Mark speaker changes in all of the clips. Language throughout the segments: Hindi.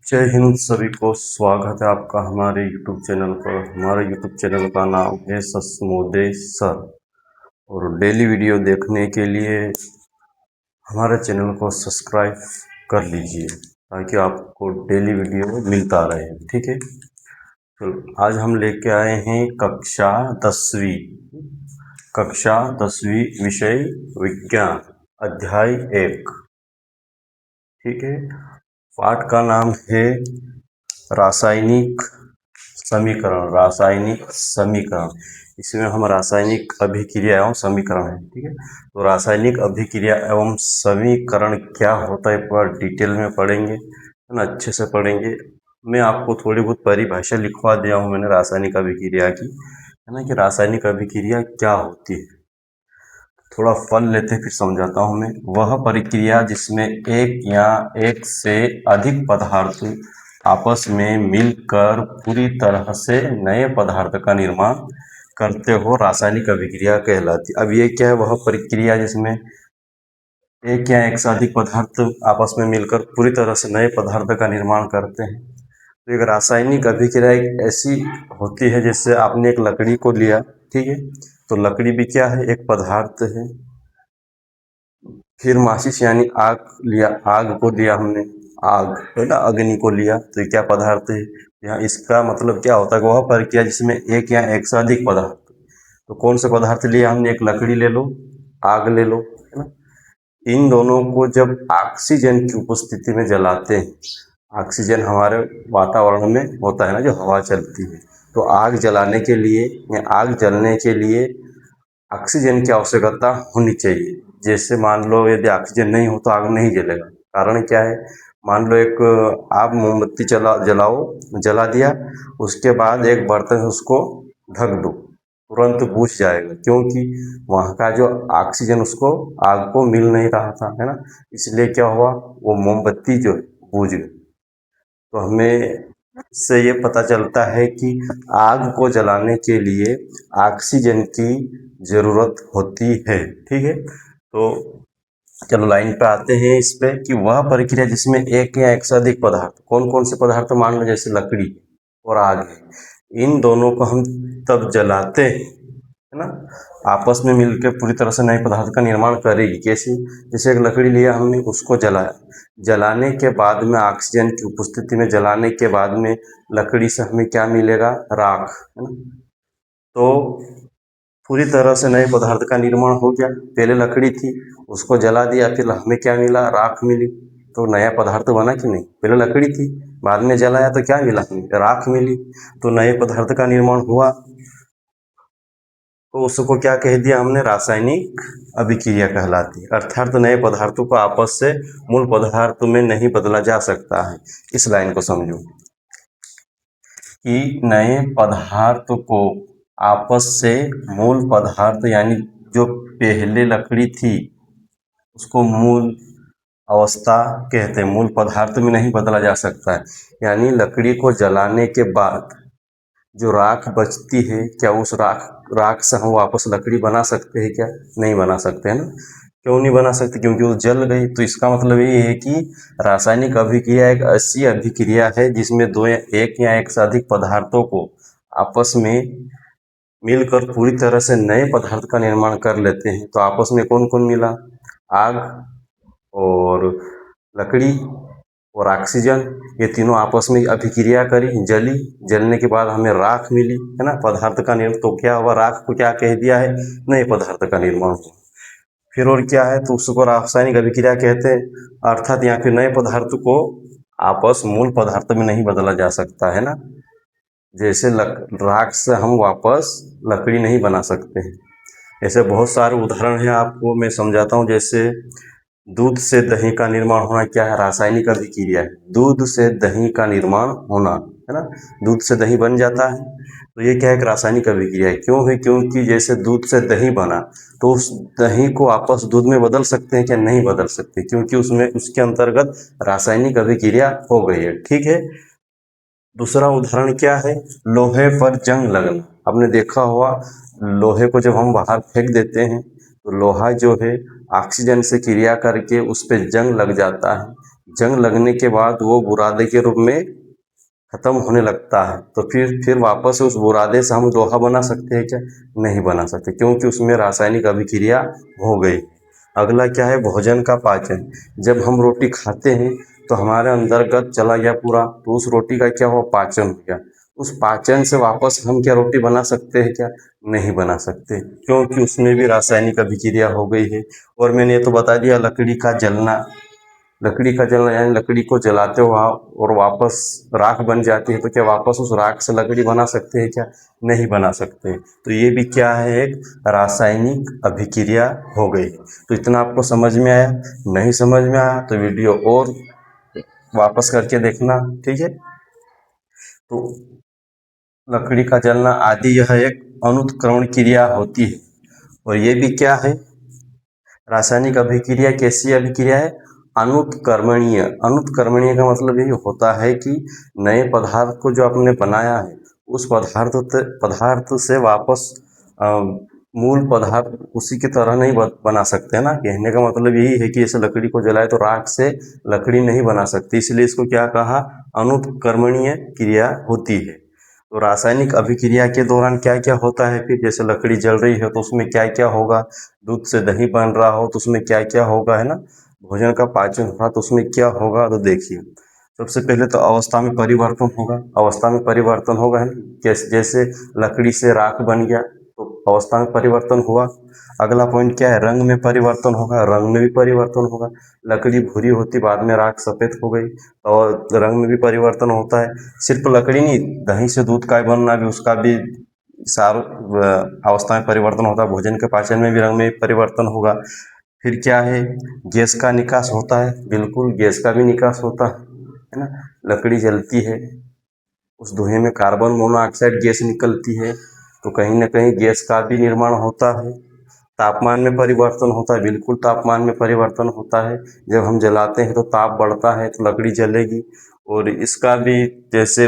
Speaker 1: जय हिंद। सभी को स्वागत है आपका हमारे YouTube चैनल पर। हमारे YouTube चैनल का नाम है सस्मोदे सर। और डेली वीडियो देखने के लिए हमारे चैनल को सब्सक्राइब कर लीजिए ताकि आपको डेली वीडियो मिलता रहे। ठीक है, तो आज हम लेके आए हैं कक्षा 10वीं विषय विज्ञान अध्याय 1। ठीक है, पाठ का नाम है रासायनिक समीकरण। इसमें हम रासायनिक अभिक्रिया एवं समीकरण है। ठीक है, तो रासायनिक अभिक्रिया एवं समीकरण क्या होता है पूरा डिटेल में पढ़ेंगे, है ना, अच्छे से पढ़ेंगे। मैं आपको थोड़ी बहुत परिभाषा लिखवा दिया हूँ मैंने रासायनिक अभिक्रिया की, है ना, कि रासायनिक अभिक्रिया क्या होती है। थोड़ा फल लेते फिर समझाता हूँ मैं। वह प्रक्रिया जिसमें एक या एक से अधिक पदार्थ आपस में मिलकर पूरी तरह से नए पदार्थ का निर्माण करते हो रासायनिक अभिक्रिया कहलाती। अब ये क्या है, वह प्रक्रिया जिसमें एक या एक से अधिक पदार्थ आपस में मिलकर पूरी तरह से नए पदार्थ का निर्माण करते हैं। तो एक रासायनिक अभिक्रिया एक ऐसी होती है जैसे आपने एक लकड़ी को लिया, ठीक है, तो लकड़ी भी क्या है, एक पदार्थ है। फिर माचिस यानी आग लिया, आग को लिया हमने, आग है ना, अग्नि को लिया, तो ये क्या पदार्थ है। यहाँ इसका मतलब क्या होता है, वह प्रक्रिया जिसमें एक या एक से अधिक पदार्थ, तो कौन से पदार्थ लिया हमने, एक लकड़ी ले लो, आग ले लो, है ना। इन दोनों को जब ऑक्सीजन की उपस्थिति में जलाते हैं, ऑक्सीजन हमारे वातावरण में होता है ना, जो हवा चलती है, तो आग जलाने के लिए या आग जलने के लिए ऑक्सीजन की आवश्यकता होनी चाहिए। जैसे मान लो यदि ऑक्सीजन नहीं हो तो आग नहीं जलेगा। कारण क्या है, मान लो एक आप मोमबत्ती जला दिया, उसके बाद एक बर्तन से उसको ढक दो, तुरंत बुझ जाएगा, क्योंकि वहाँ का जो ऑक्सीजन उसको आग को मिल नहीं रहा था, है ना। इसलिए क्या हुआ, वो मोमबत्ती जो है बुझ गई। तो हमें इससे ये पता चलता है कि आग को जलाने के लिए ऑक्सीजन की ज़रूरत होती है। ठीक है, तो चलो लाइन पे आते हैं इस पे कि वह प्रक्रिया जिसमें एक या एक से अधिक पदार्थ, कौन कौन से पदार्थ, मान लो जैसे लकड़ी और आग है, इन दोनों को हम तब जलाते हैं, है ना, आपस में मिलकर पूरी तरह से नए पदार्थ का निर्माण करेगी। कैसे, जैसे एक लकड़ी लिया हमने, उसको जलाया, जलाने के बाद में ऑक्सीजन की उपस्थिति में जलाने के बाद में लकड़ी से हमें क्या मिलेगा, राख, है ना। तो पूरी तरह से नए पदार्थ का निर्माण हो गया। पहले लकड़ी थी, उसको जला दिया, फिर हमें क्या मिला, राख मिली, तो नया पदार्थ बना कि नहीं। पहले लकड़ी थी, बाद में जलाया तो क्या मिला, हमें राख मिली, तो नए पदार्थ का निर्माण हुआ। तो उसको क्या कह दिया हमने, रासायनिक अभिक्रिया कहलाती है। अर्थात नए पदार्थों को आपस से मूल पदार्थ में नहीं बदला जा सकता है। इस लाइन को समझो कि नए पदार्थ को आपस से मूल पदार्थ यानी जो पहले लकड़ी थी उसको मूल अवस्था कहते हैं, मूल पदार्थ में नहीं बदला जा सकता है। यानी लकड़ी को जलाने के बाद जो राख बचती है, क्या उस राख से हम वापस लकड़ी बना सकते हैं, क्या नहीं बना सकते, है ना। क्यों नहीं बना सकते, क्योंकि वो जल गई। तो इसका मतलब ये है कि रासायनिक अभिक्रिया एक ऐसी अभिक्रिया है जिसमें एक या एक से अधिक पदार्थों को आपस में मिलकर पूरी तरह से नए पदार्थ का निर्माण कर लेते हैं। तो आपस में कौन कौन मिला, आग और लकड़ी और ऑक्सीजन, ये तीनों आपस में अभिक्रिया करी, जली, जलने के बाद हमें राख मिली, है ना, पदार्थ का निर्माण। तो क्या हुआ, राख को क्या कह दिया है, नए पदार्थ का निर्माण हुआ। फिर और क्या है, तो उसको रासायनिक अभिक्रिया कहते हैं। अर्थात यहाँ फिर नए पदार्थ को आपस मूल पदार्थ में नहीं बदला जा सकता, है ना। जैसे राख से हम वापस लकड़ी नहीं बना सकते हैं। ऐसे बहुत सारे उदाहरण हैं, आपको मैं समझाता हूँ। जैसे दूध से दही का निर्माण होना क्या है, रासायनिक अभिक्रिया है। दूध से दही का निर्माण होना, है ना, दूध से दही बन जाता है, तो ये क्या है, एक रासायनिक अभिक्रिया है। क्यों है, क्योंकि जैसे दूध से दही बना, तो उस दही को आपस दूध में बदल सकते हैं क्या, नहीं बदल सकते, क्योंकि उसमें उसके अंतर्गत रासायनिक अभिक्रिया हो गई है। ठीक है, दूसरा उदाहरण क्या है, लोहे पर जंग लगना। आपने देखा होगा, लोहे को जब हम बाहर फेंक देते हैं तो लोहा जो है ऑक्सीजन से क्रिया करके उस पर जंग लग जाता है। जंग लगने के बाद वो बुरादे के रूप में खत्म होने लगता है, तो फिर वापस उस बुरादे से हम लोहा बना सकते हैं क्या? नहीं बना सकते, क्योंकि उसमें रासायनिक अभिक्रिया हो गई। अगला क्या है? भोजन का पाचन। जब हम रोटी खाते हैं तो हमारे अंतर्गत चला गया पूरा, तो उस रोटी का क्या हुआ? पाचन हो गया। उस पाचन से वापस हम क्या रोटी बना सकते हैं क्या? नहीं बना सकते, क्योंकि उसमें भी रासायनिक अभिक्रिया हो गई है। और मैंने ये तो बता दिया लकड़ी का जलना। लकड़ी का जलना यानी लकड़ी को जलाते हो आप और वापस राख बन जाती है, तो क्या वापस उस राख से लकड़ी बना सकते हैं क्या? नहीं बना सकते। तो ये भी क्या है? एक रासायनिक अभिक्रिया हो गई। तो इतना आपको समझ में आया? नहीं समझ में आया तो वीडियो और वापस करके देखना, ठीक है। तो लकड़ी का जलना आदि यह एक अनुत्क्रमण क्रिया होती है। और ये भी क्या है? रासायनिक अभिक्रिया कैसी अभिक्रिया है? अनुत्क्रमणीय। अनुत्क्रमणीय का मतलब यही होता है कि नए पदार्थ को जो आपने बनाया है उस पदार्थ से वापस अ, मूल पदार्थ उसी की तरह नहीं बना सकते ना। कहने का मतलब यही है कि जैसे लकड़ी को जलाए तो राख से लकड़ी नहीं बना सकती, इसलिए इसको क्या कहा? अनुत्क्रमणीय क्रिया होती है। तो रासायनिक अभिक्रिया के दौरान क्या क्या होता है? फिर जैसे लकड़ी जल रही है तो उसमें क्या क्या होगा? दूध से दही बन रहा हो तो उसमें क्या क्या होगा, है ना। भोजन का पाचन हो रहा तो उसमें क्या होगा? तो देखिए, सबसे पहले तो अवस्था में परिवर्तन होगा। अवस्था में परिवर्तन होगा, है ना। जैसे लकड़ी से राख बन गया तो अवस्था में परिवर्तन हुआ। अगला पॉइंट क्या है? रंग में परिवर्तन होगा। रंग में भी परिवर्तन होगा। लकड़ी भूरी होती, बाद में राख सफेद हो गई, और रंग में भी परिवर्तन होता है। सिर्फ लकड़ी नहीं, दही से दूध का बनना भी, उसका भी सार अवस्था में परिवर्तन होता है। भोजन के पाचन में भी रंग में परिवर्तन होगा। फिर क्या है? गैस का निकास होता है। बिल्कुल, गैस का भी निकास होता है ना। लकड़ी जलती है, उस धुएं में कार्बन मोनोऑक्साइड गैस निकलती है, तो कहीं ना कहीं गैस का भी निर्माण होता है। तापमान में परिवर्तन होता है। बिल्कुल, तापमान में परिवर्तन होता है। जब हम जलाते हैं तो ताप बढ़ता है तो लकड़ी जलेगी। और इसका भी जैसे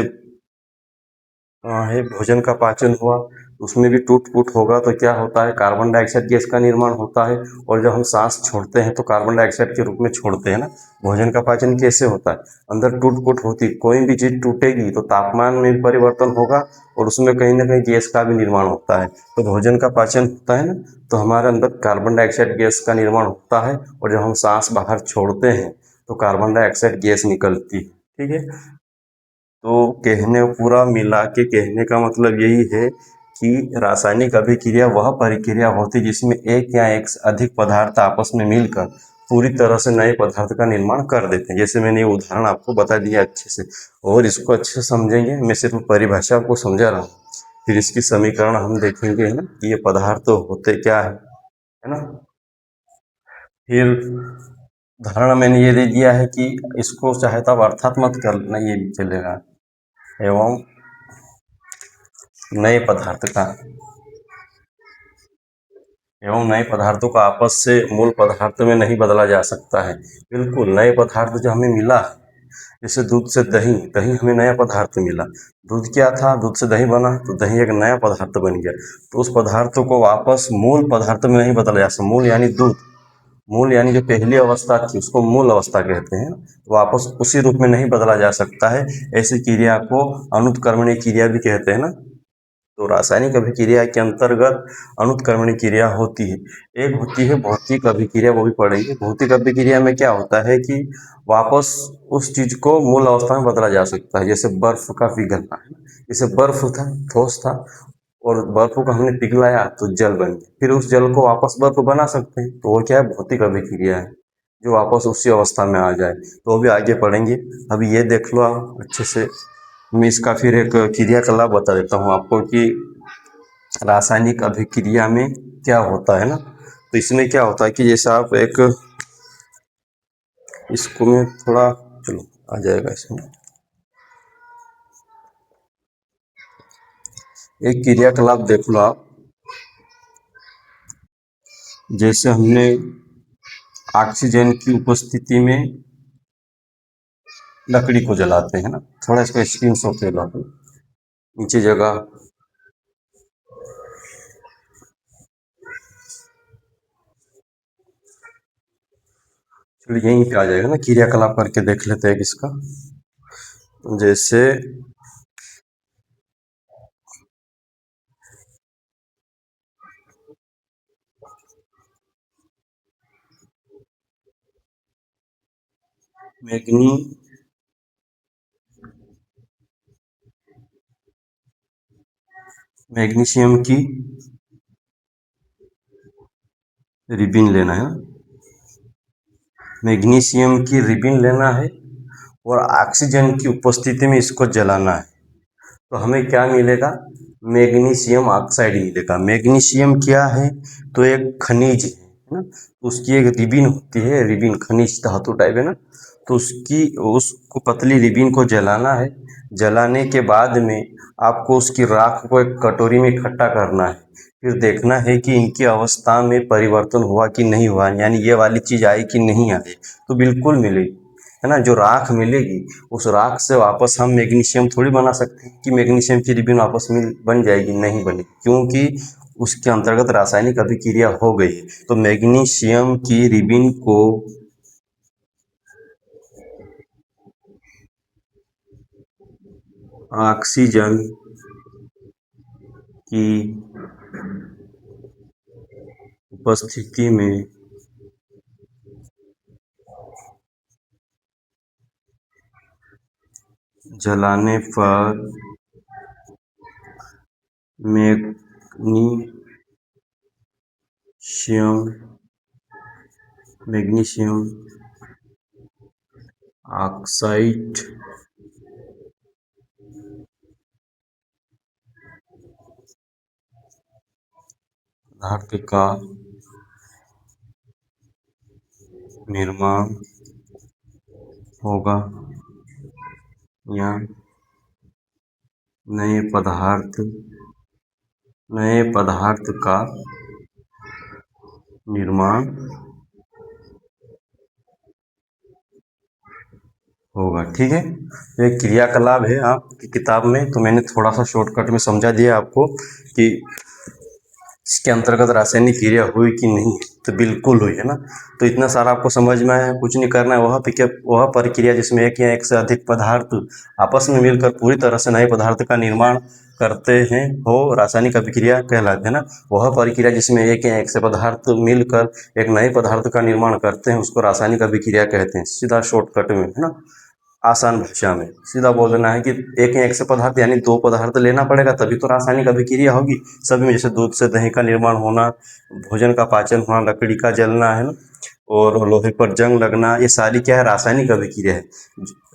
Speaker 1: है भोजन का पाचन हुआ, उसमें भी टूट फूट होगा तो क्या होता है? कार्बन डाइऑक्साइड गैस का निर्माण होता है। और जब हम सांस छोड़ते हैं तो कार्बन डाइऑक्साइड के रूप में छोड़ते हैं ना। भोजन का पाचन कैसे होता है? अंदर टूट फूट होती, कोई भी चीज टूटेगी तो तापमान में भी परिवर्तन होगा और उसमें कहीं ना कहीं गैस का भी निर्माण होता है। तो भोजन का पाचन होता है ना, तो हमारे अंदर कार्बन डाइऑक्साइड गैस का निर्माण होता है, और जब हम सांस बाहर छोड़ते हैं तो कार्बन डाइऑक्साइड गैस निकलती है, ठीक है। तो कहने पूरा मिला के कहने का मतलब यही है कि रासायनिक अभिक्रिया वह प्रक्रिया होती है जिसमें एक या एक से अधिक पदार्थ आपस में मिलकर पूरी तरह से नए पदार्थ का निर्माण कर देते हैं। जैसे मैंने ये उदाहरण आपको बता दिया अच्छे से, और इसको अच्छे से समझेंगे। मैं सिर्फ परिभाषा आपको समझा रहा हूँ, फिर इसकी समीकरण हम देखेंगे, है ना, कि ये पदार्थ तो होते क्या है ना। फिर धारणा मैंने ये दे दिया है कि इसको चाहे तो आप अर्थात मत कर लेना, ये भी चलेगा। एवं नए पदार्थ का एवं नए पदार्थों का आपस से मूल पदार्थ में नहीं बदला जा सकता है। बिल्कुल, नए पदार्थ जो हमें मिला, जैसे दूध से दही, दही हमें नया पदार्थ मिला। दूध क्या था? दूध से दही बना, तो दही एक नया पदार्थ बन गया। तो उस पदार्थ को वापस मूल पदार्थ में नहीं बदला जा सकता। मूल यानी दूध, मूल यानी जो पहली अवस्था थी उसको मूल अवस्था कहते हैं। वापस उसी रूप में नहीं बदला जा सकता है। ऐसी क्रिया को अनुत्क्रमणीय क्रिया भी कहते हैं ना। तो रासायनिक अभिक्रिया के अंतर्गत अनुत्क्रमणीय क्रिया होती है। एक होती है भौतिक अभिक्रिया, वो भी पढ़ेंगे। भौतिक अभिक्रिया में क्या होता है कि वापस उस चीज को मूल अवस्था में बदला जा सकता है। जैसे बर्फ का पिघलना, है ना। जैसे बर्फ था, ठोस था, और बर्फ को हमने पिघलाया तो जल बन गया। फिर उस जल को वापस बर्फ बना सकते हैं, तो वो क्या है? भौतिक अभिक्रिया है, जो वापस उसी अवस्था में आ जाए। तो वो भी आगे पढ़ेंगे। अभी ये देख लो आप अच्छे से। मैं इसका फिर एक क्रियाकलाप बता देता हूँ आपको कि रासायनिक अभिक्रिया में क्या होता है ना। तो इसमें क्या होता है कि जैसे आप एक, इसको मैं थोड़ा, चलो आ जाएगा इसमें, एक क्रियाकलाप देख लो आप। जैसे हमने ऑक्सीजन की उपस्थिति में लकड़ी को जलाते हैं ना, थोड़ा इसका स्क्रीन शॉट ले लो आप, नीचे जगह। चलिए यहीं पे आ जाएगा ना, क्रियाकलाप करके देख लेते हैं किसका। जैसे मैग्नी मैग्नीशियम की रिबिन लेना है, मैग्नीशियम की रिबिन लेना है और ऑक्सीजन की उपस्थिति में इसको जलाना है। तो हमें क्या मिलेगा, मैग्नीशियम ऑक्साइड मिलेगा। मैग्नीशियम क्या है, तो एक खनिज है ना, तो उसकी एक रिबिन होती है, रिबिन खनिज धातु टाइप है ना, तो उसको पतली रिबिन को जलाना है। जलाने के बाद में आपको उसकी राख को एक कटोरी में इकट्ठा करना है, फिर देखना है कि इनकी अवस्था में परिवर्तन हुआ कि नहीं हुआ, यानी ये वाली चीज़ आई कि नहीं आई। तो बिल्कुल मिलेगी, है ना। जो राख मिलेगी उस राख से वापस हम मैग्नीशियम थोड़ी बना सकते हैं कि मैग्नीशियम की रिबिन वापस मिल बन जाएगी, नहीं बनेगी, क्योंकि उसके अंतर्गत रासायनिक अभिक्रिया हो गई है। तो मैग्नीशियम की रिबिन को ऑक्सीजन की उपस्थिति में जलाने पर मैग्नीशियम मैग्नीशियम ऑक्साइड पदार्थ का निर्माण होगा या नए पदार्थ नए पदार्थ का निर्माण होगा। ठीक है, तो एक क्रियाकलाप है आपकी किताब में, तो मैंने थोड़ा सा शॉर्टकट में समझा दिया आपको कि इसके अंतर्गत रासायनिक क्रिया हुई कि नहीं, तो बिल्कुल हुई है ना। तो इतना सारा आपको समझ में आया, कुछ नहीं करना है। वह प्रक्रिया जिसमें एक या एक से अधिक पदार्थ आपस में मिलकर पूरी तरह से नए पदार्थ का निर्माण करते हैं, हो रासायनिक अभिक्रिया कहलाते हैं ना। वह प्रक्रिया जिसमें एक या एक से पदार्थ मिलकर एक नए पदार्थ का निर्माण करते हैं उसको रासायनिक अभिक्रिया कहते हैं, सीधा शॉर्टकट में, है ना, आसान भाषा में सीधा बोल देना है कि एक या एक से पदार्थ यानी दो पदार्थ लेना पड़ेगा तभी तो रासायनिक अभिक्रिया होगी। सभी में जैसे दूध से दही का निर्माण होना, भोजन का पाचन होना, लकड़ी का जलना, है ना, और लोहे पर जंग लगना, ये सारी क्या है, रासायनिक अभिक्रिया है।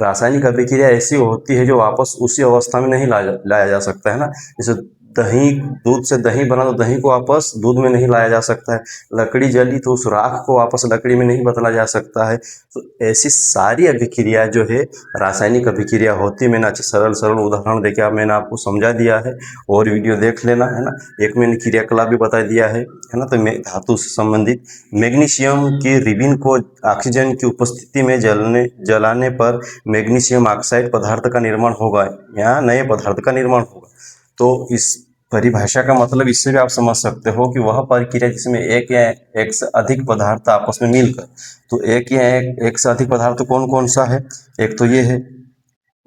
Speaker 1: रासायनिक अभिक्रिया ऐसी होती है जो वापस उसी अवस्था में नहीं लाया जा सकता, है ना। जैसे दही, दूध से दही बना तो दही को वापस दूध में नहीं लाया जा सकता है। लकड़ी जली तो उस राख को वापस लकड़ी में नहीं बदला जा सकता है। तो ऐसी सारी अभिक्रिया जो है रासायनिक अभिक्रिया होती है। मैंने अच्छे सरल सरल उदाहरण देके मैंने आपको समझा दिया है, और वीडियो देख लेना, है ना। एक मैंने क्रियाकलाप भी बता दिया है ना। तो धातु से संबंधित मैग्नीशियम की रिबिन को ऑक्सीजन की उपस्थिति में जलाने पर मैग्नीशियम ऑक्साइड पदार्थ का निर्माण होगा या नए पदार्थ का निर्माण होगा। तो इस परिभाषा का मतलब इससे भी आप समझ सकते हो कि वह प्रक्रिया जिसमें एक या एक से अधिक पदार्थ आपस में मिलकर, तो एक या एक से अधिक पदार्थ कौन कौन सा है, एक तो ये है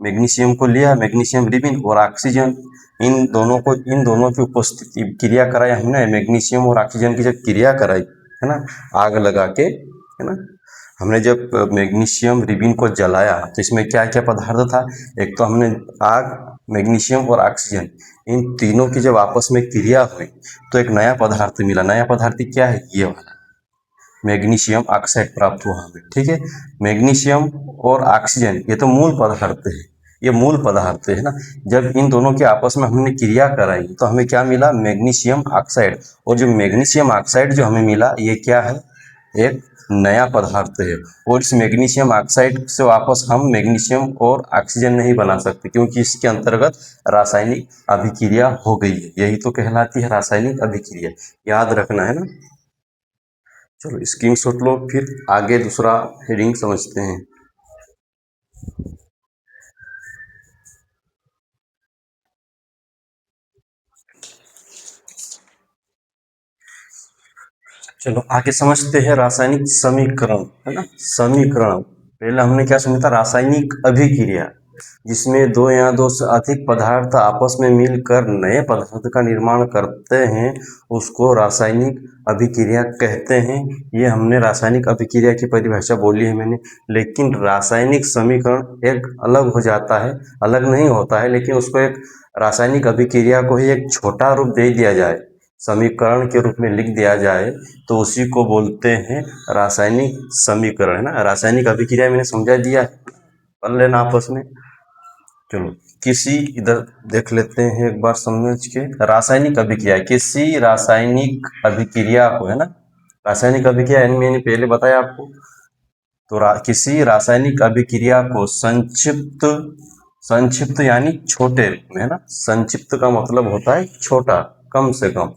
Speaker 1: मैग्नीशियम को लिया, मैग्नीशियम रिबिन और ऑक्सीजन, इन दोनों की उपस्थिति क्रिया कराई हमने, मैग्नीशियम और ऑक्सीजन की जब क्रिया कराई, है ना, आग लगा के, है ना, हमने जब मैग्नीशियम रिबिन को जलाया तो इसमें क्या क्या पदार्थ था, एक तो हमने आग, मैग्नीशियम और ऑक्सीजन, इन तीनों की जब आपस में क्रिया हुई तो एक नया पदार्थ मिला। नया पदार्थ क्या है, ये वाला मैग्नीशियम ऑक्साइड प्राप्त हुआ हमें। ठीक है, मैग्नीशियम और ऑक्सीजन ये तो मूल पदार्थ है, ये मूल पदार्थ है ना। जब इन दोनों के आपस में हमने क्रिया कराई तो हमें क्या मिला, मैग्नीशियम ऑक्साइड। और जो मैग्नीशियम ऑक्साइड जो हमें मिला ये क्या है, एक नया पदार्थ है। और इस मैग्नीशियम ऑक्साइड से वापस हम मैग्नीशियम और ऑक्सीजन नहीं बना सकते क्योंकि इसके अंतर्गत रासायनिक अभिक्रिया हो गई है। यही तो कहलाती है रासायनिक अभिक्रिया, याद रखना है ना। चलो स्क्रीनशॉट लो, फिर आगे दूसरा हेडिंग समझते हैं। चलो आगे समझते हैं रासायनिक समीकरण, है ना। समीकरण पहले हमने क्या समझा था, रासायनिक अभिक्रिया, जिसमें दो या दो से अधिक पदार्थ आपस में मिलकर नए पदार्थ का निर्माण करते हैं, उसको रासायनिक अभिक्रिया कहते हैं। ये हमने रासायनिक अभिक्रिया की परिभाषा बोली है मैंने। लेकिन रासायनिक समीकरण एक अलग हो जाता है, अलग नहीं होता है, लेकिन उसको एक रासायनिक अभिक्रिया को ही एक छोटा रूप दे दिया जाए, समीकरण के रूप में लिख दिया जाए, तो उसी को बोलते हैं रासायनिक समीकरण, है ना। रासायनिक अभिक्रिया मैंने समझा दिया है, पढ़ लेना आपस में। चलो किसी, इधर देख लेते हैं एक बार समझ के, रासायनिक अभिक्रिया, किसी रासायनिक अभिक्रिया को, है ना, रासायनिक अभिक्रिया यानी मैंने पहले बताया आपको, तो किसी रासायनिक अभिक्रिया को संक्षिप्त, संक्षिप्त यानी छोटे रूप में, है ना। संक्षिप्त का मतलब होता है छोटा, कम से कम।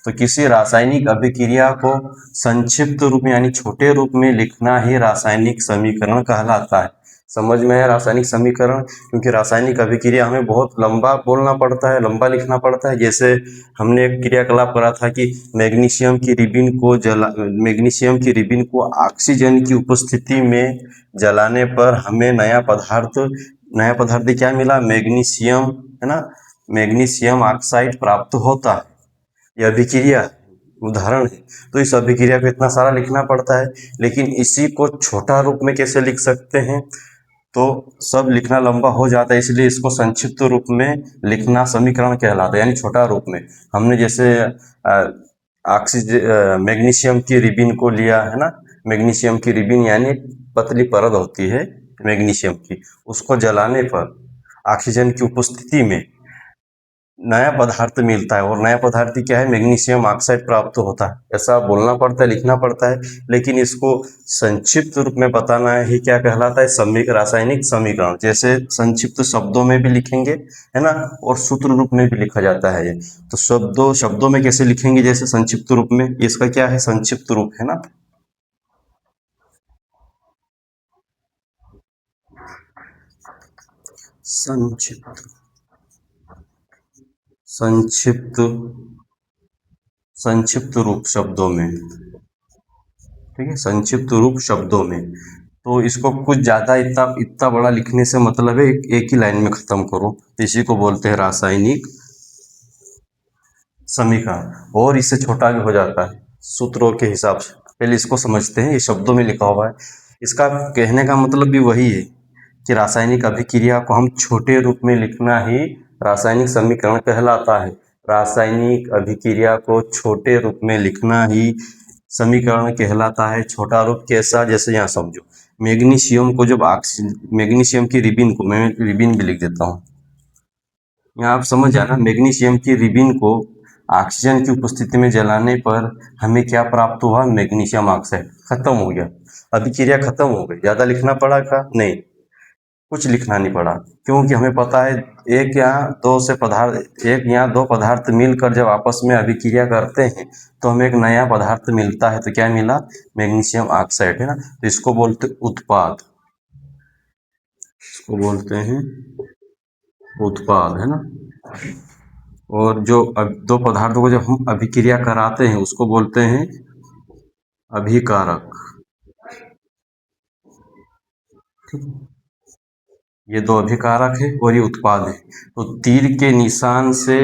Speaker 1: तो किसी रासायनिक अभिक्रिया को संक्षिप्त रूप में यानी छोटे रूप में लिखना ही रासायनिक समीकरण कहलाता है। समझ में है रासायनिक समीकरण, क्योंकि रासायनिक अभिक्रिया हमें बहुत लंबा बोलना पड़ता है, लंबा लिखना पड़ता है। जैसे हमने एक क्रियाकलाप करा था कि मैग्नीशियम की रिबिन को ऑक्सीजन की उपस्थिति में जलाने पर हमें नया पदार्थ क्या मिला, मैग्नीशियम, है ना, मैग्नीशियम ऑक्साइड प्राप्त होता है। यह अभिक्रिया उदाहरण है। तो इस अभिक्रिया को इतना सारा लिखना पड़ता है, लेकिन इसी को छोटा रूप में कैसे लिख सकते हैं, तो सब लिखना लंबा हो जाता है, इसलिए इसको संक्षिप्त रूप में लिखना समीकरण कहलाता है, यानी छोटा रूप में। हमने जैसे मैग्नीशियम की रिबिन को लिया, है ना, मैग्नीशियम की रिबिन यानी पतली परत होती है मैग्नीशियम की, उसको जलाने पर ऑक्सीजन की उपस्थिति में नया पदार्थ मिलता है, और नया पदार्थ क्या है, मैग्नीशियम ऑक्साइड प्राप्त होता है। ऐसा बोलना पड़ता है, लिखना पड़ता है, लेकिन इसको संक्षिप्त रूप में बताना ही क्या कहलाता है, रासायनिक समीकरण। जैसे संक्षिप्त शब्दों में भी लिखेंगे, है ना, और सूत्र रूप में भी लिखा जाता है ये। तो शब्दों में कैसे लिखेंगे, जैसे संक्षिप्त रूप में, इसका क्या है, संक्षिप्त रूप, है ना। संक्षिप्त, संक्षिप्त, संक्षिप्त रूप शब्दों में, ठीक है, संक्षिप्त रूप शब्दों में। तो इसको कुछ ज़्यादा इतना इतना बड़ा लिखने से मतलब है एक ही लाइन में ख़त्म करो, इसी को बोलते हैं रासायनिक समीकरण। और इससे छोटा भी हो जाता है सूत्रों के हिसाब से। पहले इसको समझते हैं, ये शब्दों में लिखा हुआ है। इसका कहने का मतलब भी वही है कि रासायनिक अभिक्रिया को हम छोटे रूप में लिखना ही रासायनिक समीकरण कहलाता है। रासायनिक अभिक्रिया को छोटे रूप में लिखना ही समीकरण कहलाता है। छोटा रूप कैसा, जैसे यहाँ समझो, मैग्नीशियम को जब मैग्नीशियम की रिबिन को, मैं रिबिन भी लिख देता हूँ यहाँ, आप समझ जाना, मैग्नीशियम की रिबिन को ऑक्सीजन की उपस्थिति में जलाने पर हमें क्या प्राप्त हुआ, मैग्नीशियम ऑक्साइड। खत्म हो गया, अभिक्रिया खत्म हो गई। ज़्यादा लिखना पड़ा का नहीं, कुछ लिखना नहीं पड़ा, क्योंकि हमें पता है एक या दो पदार्थ मिलकर जब आपस में अभिक्रिया करते हैं तो हमें एक नया पदार्थ मिलता है। तो क्या मिला, मैग्नीशियम ऑक्साइड, है ना। तो इसको बोलते उत्पाद, इसको बोलते हैं उत्पाद, है ना। और जो दो पदार्थों को जब हम अभिक्रिया कराते हैं उसको बोलते हैं अभिकारक। ये दो अभिकारक है और ये उत्पाद है। तो तीर के निशान से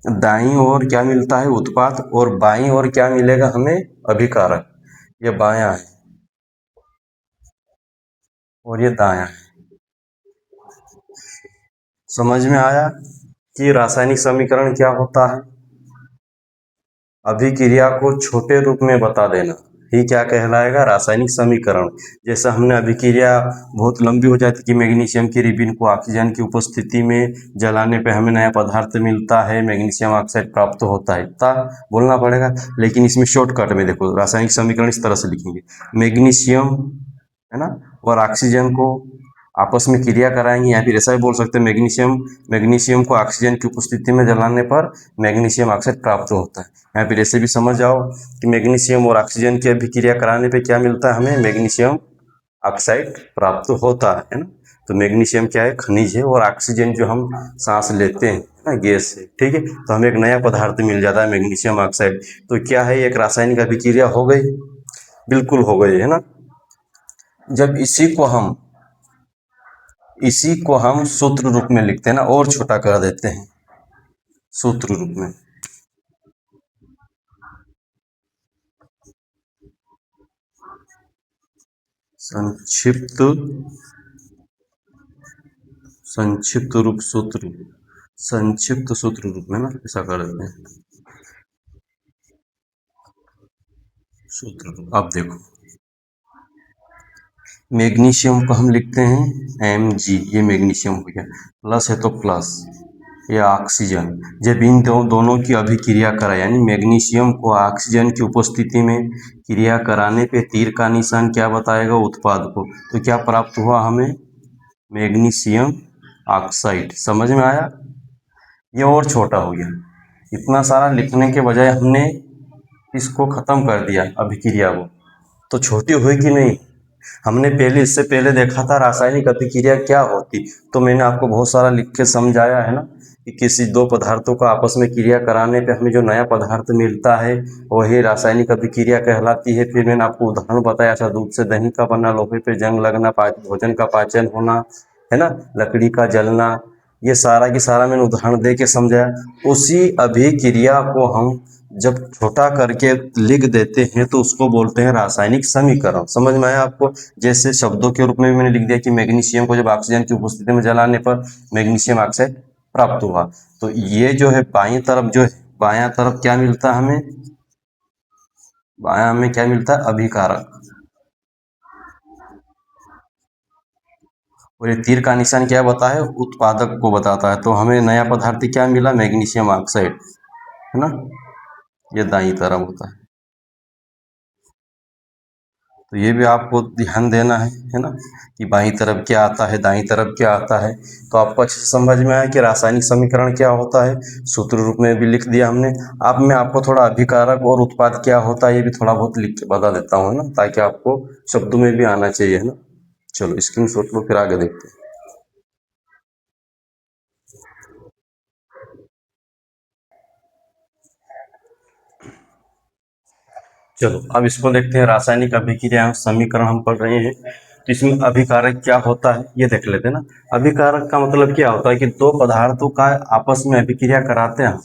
Speaker 1: दाईं ओर क्या मिलता है, उत्पाद, और बाईं ओर क्या मिलेगा हमें, अभिकारक। ये बायां है और ये दायां है। समझ में आया कि रासायनिक समीकरण क्या होता है। अभिक्रिया को छोटे रूप में बता देना ही क्या कहलाएगा, रासायनिक समीकरण। जैसा हमने अभिक्रिया बहुत लंबी हो जाती है कि मैग्नीशियम की रिबिन को ऑक्सीजन की उपस्थिति में जलाने पे हमें नया पदार्थ मिलता है, मैग्नीशियम ऑक्साइड प्राप्त होता है, इतना बोलना पड़ेगा। लेकिन इसमें शॉर्टकट में देखो, रासायनिक समीकरण इस तरह से लिखेंगे, मैग्नीशियम, है ना, और ऑक्सीजन को आपस में क्रिया कराएंगे, या फिर ऐसा भी बोल सकते हैं मैग्नीशियम को ऑक्सीजन की उपस्थिति में जलाने पर मैग्नीशियम ऑक्साइड प्राप्त होता है। या फिर ऐसे भी समझ जाओ कि मैग्नीशियम और ऑक्सीजन की अभिक्रिया कराने पे क्या मिलता है, हमें मैग्नीशियम ऑक्साइड प्राप्त होता है ना। तो मैग्नीशियम क्या है, खनिज है, और ऑक्सीजन जो हम सांस लेते हैं ना गैस है, ठीक है। तो हमें एक नया पदार्थ मिल जाता है मैग्नीशियम ऑक्साइड। तो क्या है, एक रासायनिक अभिक्रिया हो गई, बिल्कुल हो गई है ना। जब इसी को हम सूत्र रूप में लिखते हैं ना, और छोटा कर देते हैं सूत्र रूप में। संक्षिप्त संक्षिप्त रूप सूत्र, संक्षिप्त सूत्र रूप में ना ऐसा कर देते हैं सूत्र रूप। अब देखो, मैग्नीशियम को हम लिखते हैं Mg, ये मैग्नीशियम हो गया, प्लस है तो प्लस, ये ऑक्सीजन। जब इन दोनों की अभिक्रिया कराए, यानी मैग्नीशियम को ऑक्सीजन की उपस्थिति में क्रिया कराने पे तीर का निशान क्या बताएगा, उत्पाद को। तो क्या प्राप्त हुआ हमें, मैग्नीशियम ऑक्साइड। समझ में आया। ये और छोटा हो गया, इतना सारा लिखने के बजाय हमने इसको खत्म कर दिया अभिक्रिया को, तो छोटी हुई कि नहीं। हमने इससे पहले देखा था रासायनिक अभिक्रिया क्या होती, तो मैंने आपको बहुत सारा लिख के समझाया है ना, कि किसी दो पदार्थों को आपस में क्रिया कराने पे हमें जो नया पदार्थ मिलता है वही रासायनिक अभिक्रिया कहलाती है। फिर मैंने आपको उदाहरण बताया था, दूध से दही का बनना, लोहे पे जंग लगना, भोजन का पाचन होना, है ना, लकड़ी का जलना, ये सारा की सारा मैंने उदाहरण दे के समझाया। उसी अभिक्रिया को हम जब छोटा करके लिख देते हैं तो उसको बोलते हैं रासायनिक समीकरण। समझ में आया आपको। जैसे शब्दों के रूप में भी मैंने लिख दिया कि मैग्नीशियम को जब ऑक्सीजन की उपस्थिति में जलाने पर मैग्नीशियम ऑक्साइड प्राप्त हुआ। तो ये जो है बाईं तरफ, जो है बायां तरफ क्या मिलता है हमें, बायां हमें क्या मिलता है, अभिकारक। और ये तीर का निशान क्या बताता है, उत्पादक को बताता है। तो हमें नया पदार्थ क्या मिला, मैग्नीशियम ऑक्साइड, है ना। ये दाईं तरफ होता है। तो ये भी आपको ध्यान देना है ना, कि बाईं तरफ क्या आता है, दाईं तरफ क्या आता है। तो आपको अच्छे से समझ में आया कि रासायनिक समीकरण क्या होता है, सूत्र रूप में भी लिख दिया हमने। अब मैं आपको थोड़ा अभिकारक और उत्पाद क्या होता है ये भी थोड़ा बहुत लिख के बता देता हूँ ना, ताकि आपको शब्दों में भी आना चाहिए, है ना। चलो स्क्रीनशॉट लो, फिर आगे देखते हैं। चलो अब इसको देखते हैं, रासायनिक अभिक्रिया समीकरण हम पढ़ रहे हैं, तो इसमें अभिकारक क्या होता है ये देख लेते हैं ना। अभिकारक का मतलब क्या होता है कि दो पदार्थों का आपस में अभिक्रिया कराते हैं।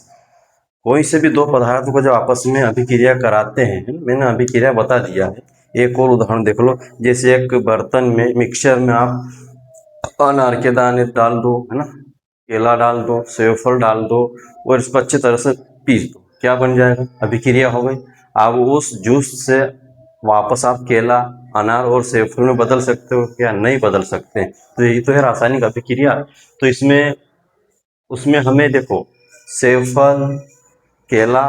Speaker 1: कोई से भी दो पदार्थों को जब आपस में अभिक्रिया कराते हैं, मैंने अभिक्रिया बता दिया है। एक और उदाहरण देख लो, जैसे एक बर्तन में, मिक्सचर में आप अनार के दाने डाल दो, है ना, केला डाल दो, सेवफल डाल दो, और इसको अच्छी तरह से पीस दो, क्या बन जाएगा, अभिक्रिया हो गई। अब उस जूस से वापस आप केला, अनार और सेवफल में बदल सकते हो क्या, नहीं बदल सकते। तो यही तो है रासायनिक अभिक्रिया। तो इसमें उसमें हमें देखो, सेवफल, केला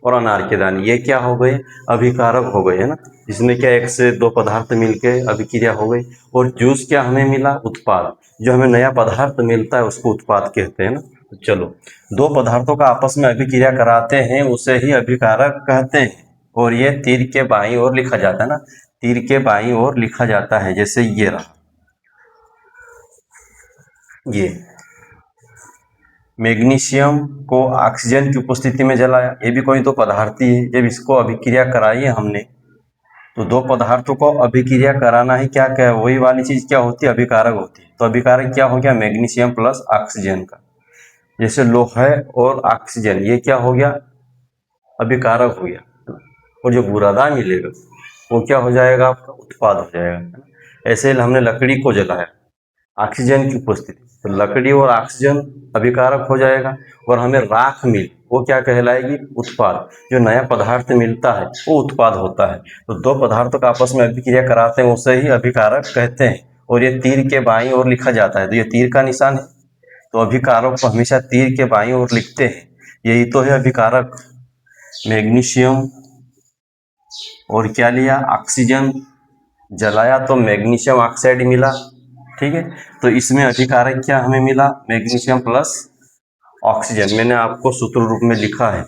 Speaker 1: और अनार के दाने, ये क्या हो गए, अभिकारक हो गए, है ना। इसमें क्या एक से दो पदार्थ मिलके अभिक्रिया हो गई। और जूस क्या हमें मिला, उत्पाद। जो हमें नया पदार्थ मिलता है उसको उत्पाद कहते हैं ना। तो चलो, दो पदार्थों का आपस में अभिक्रिया कराते हैं उसे ही अभिकारक कहते हैं। और ये तीर के बाईं ओर लिखा जाता है ना, तीर के बाईं ओर लिखा जाता है, जैसे ये रहा, ये मैग्नीशियम को ऑक्सीजन की उपस्थिति में जलाया, ये भी कोई तो पदार्थ ही है। जब इसको अभिक्रिया कराई है हमने, तो दो पदार्थों को अभिक्रिया कराना ही क्या क्या, वही वाली चीज क्या होती है, अभिकारक होती है। तो अभिकारक क्या हो गया, मैग्नीशियम प्लस ऑक्सीजन का। जैसे लोहे और ऑक्सीजन, ये क्या हो गया, अभिकारक हो गया। और जो बुरादा मिलेगा वो क्या हो जाएगा, आपका उत्पाद हो जाएगा। ऐसे हमने लकड़ी को जलाया ऑक्सीजन की उपस्थिति, तो लकड़ी और ऑक्सीजन अभिकारक हो जाएगा। और हमें राख मिली, वो क्या कहलाएगी, उत्पाद। जो नया पदार्थ मिलता है वो उत्पाद होता है। तो दो पदार्थों का आपस में अभिक्रिया कराते हैं उसे ही अभिकारक कहते हैं। और ये तीर के बाईं ओर लिखा जाता है, तो ये तीर का निशान है। तो अभिकारक को हमेशा तीर के बाईं ओर लिखते हैं, यही तो है अभिकारक। मैग्नीशियम और क्या लिया, ऑक्सीजन जलाया तो मैग्नीशियम ऑक्साइड मिला, ठीक है। तो इसमें अभिकारक क्या हमें मिला, मैग्नीशियम प्लस ऑक्सीजन। मैंने आपको सूत्र रूप में लिखा है,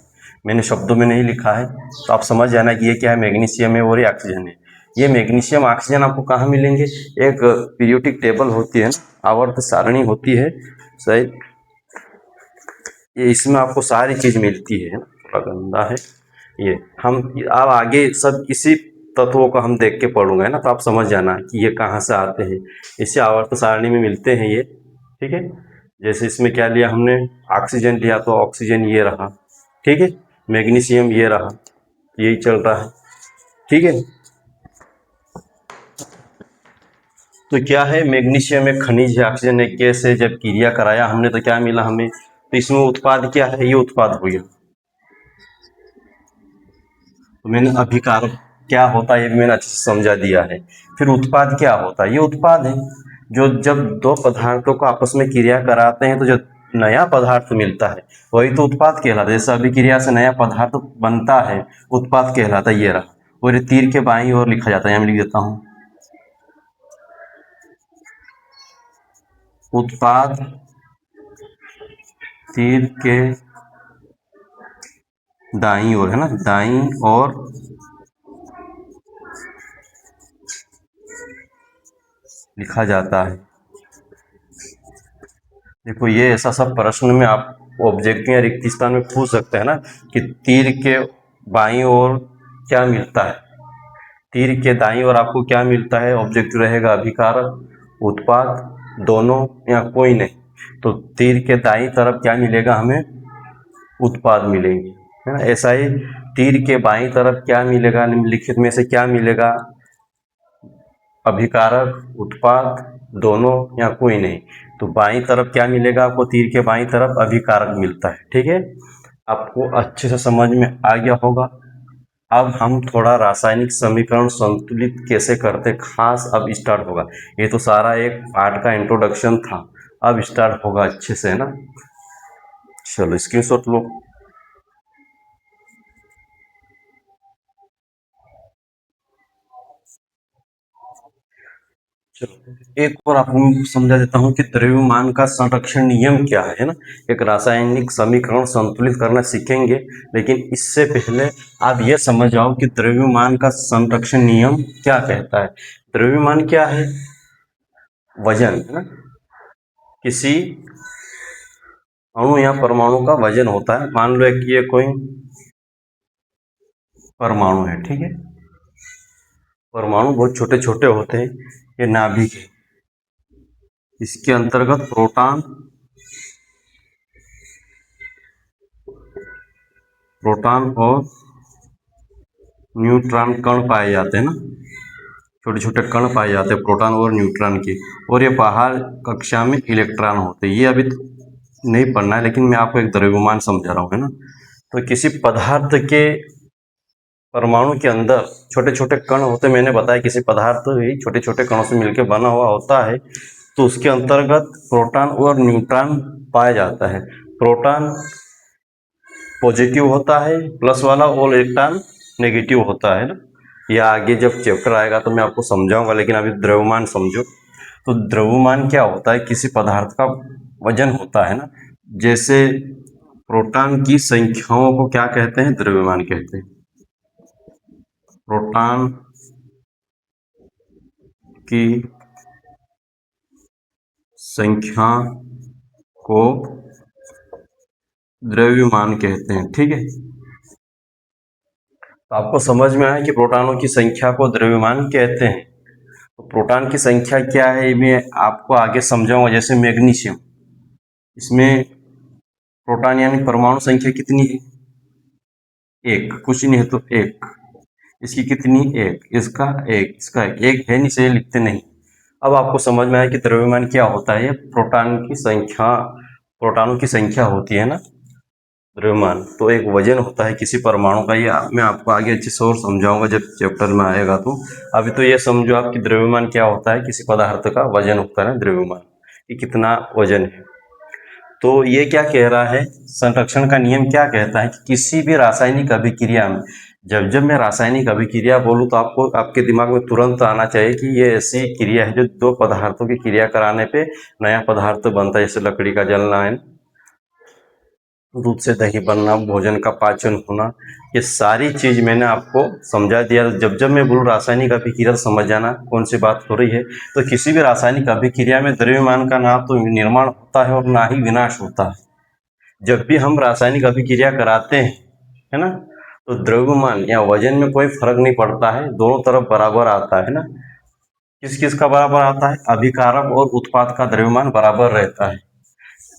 Speaker 1: मैंने शब्दों में नहीं लिखा है, तो आप समझ जाना कि ये क्या है, मैग्नीशियम है और ये ऑक्सीजन है। ये मैग्नीशियम ऑक्सीजन आपको कहाँ मिलेंगे, एक पीरियोडिक टेबल होती है, आवर्त सारणी होती है शायद, ये इसमें आपको सारी चीज़ मिलती है, थोड़ा गंदा है ये। हम अब आगे सब इसी तत्वों को हम देख के पढ़ूंगा, है ना, तो आप समझ जाना कि ये कहाँ से आते हैं। इसे आवर्त सारणी में मिलते हैं ये, ठीक है। जैसे इसमें क्या लिया हमने, ऑक्सीजन लिया तो ऑक्सीजन ये रहा, ठीक है। मैग्नीशियम ये रहा, यही चल रहा है, ठीक है। तो क्या है, मैग्नीशियम एक खनिज है, ऑक्सीजन एक गैस है। जब क्रिया कराया हमने तो क्या मिला हमें, तो इसमें उत्पाद क्या है, ये उत्पाद हो गया। तो मैंने अभिकारक क्या होता है ये भी मैंने अच्छे से समझा दिया है। फिर उत्पाद क्या होता है, ये उत्पाद है जो जब दो पदार्थों को आपस में क्रिया कराते हैं तो जो नया पदार्थ मिलता है वही तो उत्पाद कहलाता है। जैसे अभिक्रिया से नया पदार्थ बनता है, उत्पाद कहलाता है। ये रहा, और ये तीर के बाईं ओर लिखा जाता है, यहाँ मैं लिख देता हूँ, उत्पाद तीर के दाईं ओर, है ना, दाईं ओर लिखा जाता है। देखो ये ऐसा सब प्रश्न में आप ऑब्जेक्टिव या रिक्त स्थान में पूछ सकते हैं ना, कि तीर के बाईं ओर क्या मिलता है। तीर के दाईं ओर आपको क्या मिलता है, ऑब्जेक्टिव रहेगा अभिकारक, उत्पाद, दोनों या कोई नहीं। तो तीर के दाईं तरफ क्या मिलेगा हमें, उत्पाद मिलेंगे, है ना। ऐसा ही तीर के बाईं तरफ क्या मिलेगा, निम्नलिखित में से क्या मिलेगा, अभिकारक, उत्पाद, दोनों या कोई नहीं। तो बाईं तरफ क्या मिलेगा आपको, तीर के बाईं तरफ अभिकारक मिलता है, ठीक है। आपको अच्छे से समझ में आ गया होगा। अब हम थोड़ा रासायनिक समीकरण संतुलित कैसे करते खास अब स्टार्ट होगा। ये तो सारा एक पार्ट का इंट्रोडक्शन था, अब स्टार्ट होगा अच्छे से, है ना। चलो स्क्रीनशॉट लो। चलो एक और आपको समझा देता हूँ कि द्रव्यमान का संरक्षण नियम क्या है ना। एक रासायनिक समीकरण संतुलित करना सीखेंगे, लेकिन इससे पहले आप ये समझ जाओ कि द्रव्यमान का संरक्षण नियम क्या कहता है। द्रव्यमान क्या है, वजन, है ना। किसी अणु या परमाणु का वजन होता है। मान लो कि ये कोई परमाणु है, ठीक है। परमाणु बहुत छोटे छोटे होते हैं, ये नाभिक है। इसके अंतर्गत प्रोटॉन और न्यूट्रॉन कण पाए जाते हैं ना, छोटे छोटे कण पाए जाते हैं प्रोटॉन और न्यूट्रॉन के। और ये बाहर कक्षा में इलेक्ट्रॉन होते हैं। ये अभी नहीं पढ़ना है, लेकिन मैं आपको एक द्रव्यमान समझा रहा हूँ, है ना। तो किसी पदार्थ के परमाणु के अंदर छोटे छोटे कण होते, मैंने बताया किसी पदार्थ ही छोटे छोटे कणों से मिलकर बना हुआ होता है। तो उसके अंतर्गत प्रोटॉन और न्यूट्रॉन पाया जाता है। प्रोटॉन पॉजिटिव होता है प्लस वाला, और इलेक्ट्रॉन नेगेटिव होता है ना। यह आगे जब चैप्टर आएगा तो मैं आपको समझाऊंगा, लेकिन अभी द्रव्यमान समझो। तो द्रव्यमान क्या होता है, किसी पदार्थ का वजन होता है ना। जैसे प्रोटॉन की संख्याओं को क्या कहते हैं, द्रव्यमान कहते हैं। प्रोटॉन की संख्या को द्रव्यमान कहते हैं, ठीक है। तो आपको समझ में आया कि प्रोटॉनों की संख्या को द्रव्यमान कहते हैं। तो प्रोटॉन की संख्या क्या है, मैं आपको आगे समझाऊंगा। जैसे मैग्नीशियम, इसमें प्रोटॉन यानी परमाणु संख्या कितनी है, एक, कुछ नहीं है तो एक। इसकी कितनी, एक, इसका एक, इसका एक है नहीं से लिखते नहीं। अब आपको समझ में आया कि द्रव्यमान क्या होता है। प्रोटॉन की संख्या, प्रोटॉनों की संख्या होती है ना द्रव्यमान। तो एक वजन होता है किसी परमाणु का। ये मैं आपको आगे अच्छे से और समझाऊंगा जब चैप्टर में आएगा। तो अभी तो ये समझो आप कि द्रव्यमान क्या होता है, किसी पदार्थ का वजन होता है द्रव्यमान, कि कितना वजन है। तो ये क्या कह रहा है, संरक्षण का नियम क्या कहता है कि किसी भी रासायनिक अभिक्रिया में, जब जब मैं रासायनिक अभिक्रिया बोलूँ तो आपको आपके दिमाग में तुरंत आना चाहिए कि ये ऐसी क्रिया है जो दो पदार्थों की क्रिया कराने पे नया पदार्थ बनता है। जैसे लकड़ी का जलना है, दूध से दही बनना, भोजन का पाचन होना, ये सारी चीज मैंने आपको समझा दिया। जब जब मैं बोलूँ रासायनिक अभिक्रिया समझ जाना कौन सी बात हो रही है। तो किसी भी रासायनिक अभिक्रिया में द्रव्यमान का ना तो निर्माण होता है और ना ही विनाश होता है। जब भी हम रासायनिक अभिक्रिया कराते हैं, है ना, तो द्रव्यमान या वजन में कोई फर्क नहीं पड़ता है, दोनों तरफ बराबर आता है ना। किस किस का बराबर आता है? अभिकारक और उत्पाद का द्रव्यमान बराबर रहता है।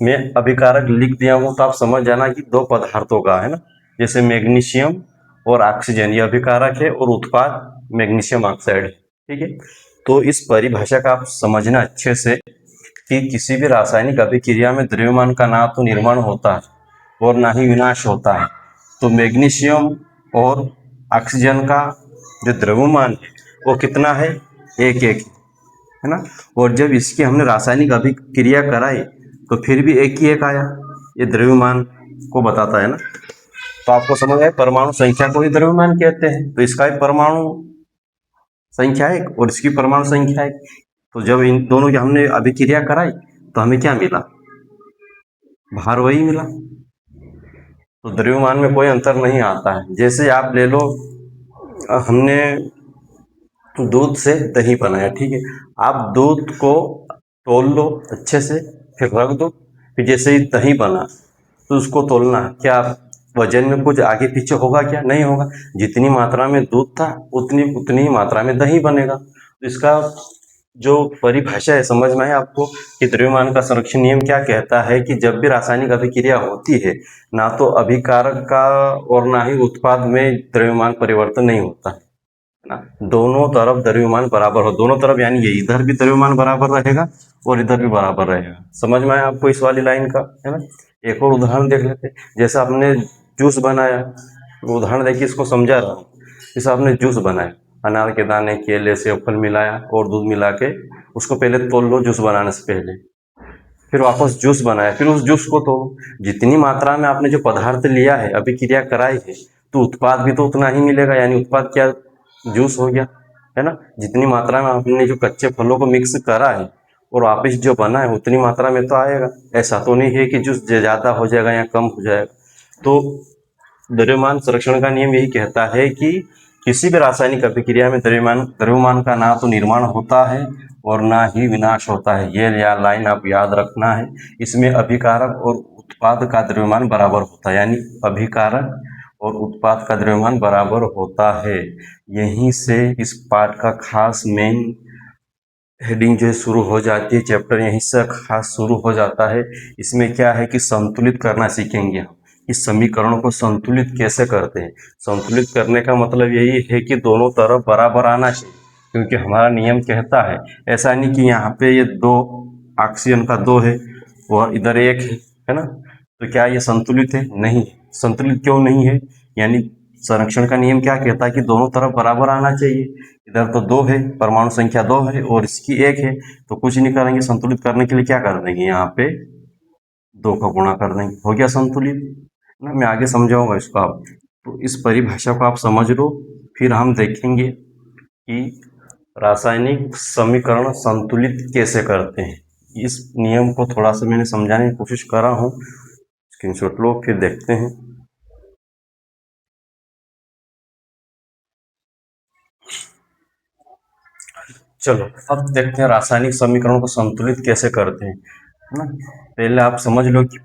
Speaker 1: मैं अभिकारक लिख दिया हूँ तो आप समझ जाना कि दो पदार्थों का, है ना, जैसे मैग्नीशियम और ऑक्सीजन, ये अभिकारक है और उत्पाद मैग्नीशियम ऑक्साइड है। ठीक है, तो इस परिभाषा का आप समझना अच्छे से कि किसी भी रासायनिक अभिक्रिया में द्रव्यमान का ना तो निर्माण होता है और ना ही विनाश होता है। तो मैग्नीशियम और ऑक्सीजन का जो द्रव्यमान है वो कितना है? एक एक है ना। और जब इसकी हमने रासायनिक अभिक्रिया कराई तो फिर भी एक ही एक आया, ये द्रव्यमान को बताता है ना। तो आपको समझ आए, परमाणु संख्या को ही द्रव्यमान कहते हैं। तो इसका एक परमाणु संख्या एक और इसकी परमाणु संख्या एक। तो जब इन दोनों की हमने अभिक्रिया कराई तो हमें क्या मिला? भार वही मिला। तो द्रव्यमान में कोई अंतर नहीं आता है। जैसे आप ले लो, हमने दूध से दही बनाया, ठीक है, आप दूध को तोल लो अच्छे से, फिर रख दो, फिर जैसे ही दही बना तो उसको तोलना, क्या वजन में कुछ आगे पीछे होगा? क्या नहीं होगा। जितनी मात्रा में दूध था उतनी उतनी ही मात्रा में दही बनेगा। तो इसका जो परिभाषा है समझ में है आपको कि द्रव्यमान का संरक्षण नियम क्या कहता है कि जब भी रासायनिक अभिक्रिया होती है, ना तो अभिकारक का और ना ही उत्पाद में द्रव्यमान परिवर्तन नहीं होता है ना, दोनों तरफ द्रव्यमान बराबर हो। दोनों तरफ यानी ये इधर भी द्रव्यमान बराबर रहेगा और इधर भी बराबर रहेगा। समझ में आया आपको इस वाली लाइन का, है ना। एक और उदाहरण देख लेते हैं। जैसे आपने जूस बनाया, उदाहरण देखिए, इसको समझा रहा हूँ। जैसे आपने जूस बनाया, अनार के दाने, केले, सेब, फल मिलाया और दूध मिला के उसको पहले तोल लो जूस बनाने से पहले, फिर वापस जूस बनाया, फिर उस जूस को तोलो। जितनी मात्रा में आपने जो पदार्थ लिया है, अभिक्रिया कराई है, तो उत्पाद भी तो उतना ही मिलेगा। यानी उत्पाद क्या? जूस हो गया, है ना। जितनी मात्रा में आपने जो कच्चे फलों को मिक्स करा है और वापिस जो बना है उतनी मात्रा में तो आएगा। ऐसा तो नहीं है कि जूस ज़्यादा हो जाएगा या कम हो जाएगा। तो द्रव्यमान संरक्षण का नियम यही कहता है कि किसी भी रासायनिक अभिक्रिया में द्रव्यमान का ना तो निर्माण होता है और ना ही विनाश होता है। ये लाइन आप याद रखना है। इसमें अभिकारक और उत्पाद का द्रव्यमान बराबर होता है, यानी अभिकारक और उत्पाद का द्रव्यमान बराबर होता है। यहीं से इस पाठ का खास मेन हेडिंग जो है शुरू हो जाती है। चैप्टर यहीं से खास शुरू हो जाता है। इसमें क्या है कि संतुलित करना सीखेंगे हम, इस समीकरणों को संतुलित कैसे करते हैं। संतुलित करने का मतलब यही है कि दोनों तरफ बराबर आना चाहिए, क्योंकि हमारा नियम कहता है, ऐसा नहीं कि यहाँ पे ये दो ऑक्सीजन का दो है और इधर एक है ना, तो क्या ये संतुलित है? नहीं। संतुलित क्यों नहीं है? यानी संरक्षण का नियम क्या कहता है कि दोनों तरफ बराबर आना चाहिए। इधर तो दो है, परमाणु संख्या दो है और इसकी एक है, तो कुछ नहीं करेंगे। संतुलित करने के लिए क्या कर देंगे? यहाँ पे दो का गुणा कर देंगे, हो गया संतुलित ना। मैं आगे समझाऊंगा इसको आप, तो इस परिभाषा को आप समझ लो, फिर हम देखेंगे कि रासायनिक समीकरण संतुलित कैसे करते हैं। इस नियम को थोड़ा सा मैंने समझाने की कोशिश कर रहा हूँ, स्क्रीनशॉट लो, फिर देखते हैं। चलो अब देखते हैं रासायनिक समीकरणों को संतुलित कैसे करते हैं, है ना। पहले आप समझ लो कि